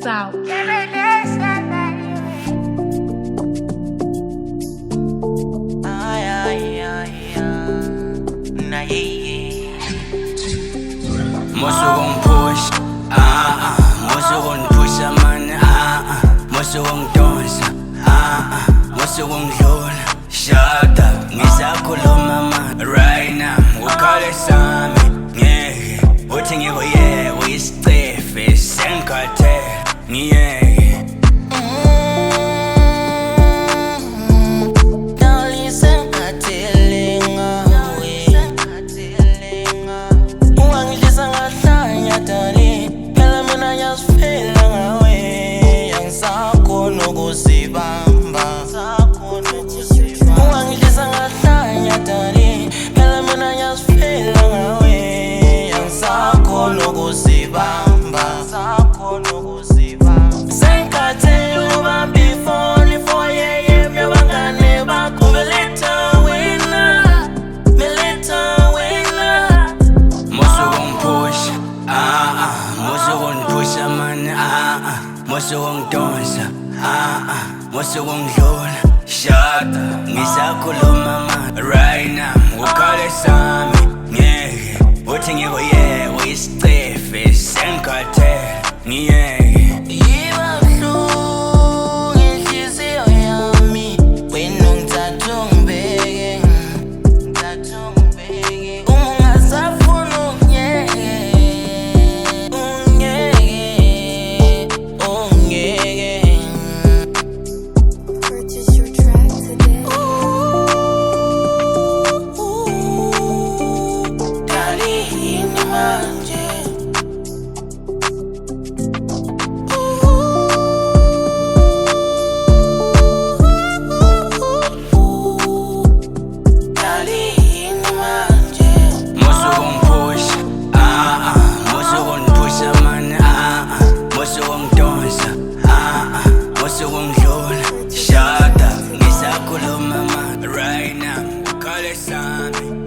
out. Mosu gon push, mosu gon push man, mosu gon dance, mosu gon dlula. Shut up, ngisakhuluma man. Right now, ukhale sami, ngeke uthi ngikuyeke uyisicefe sengikhathele, ngiyeke. Mosu gon dansa, mosu gon dlula. Shut up, ngisakhuluma man. Right now, ukhale sami, ngeke uthi ngikuyeke uyisicefe sengikhathele, ngiyeke. Shut up, ngisakhuluma man. Right now, ukhale sami.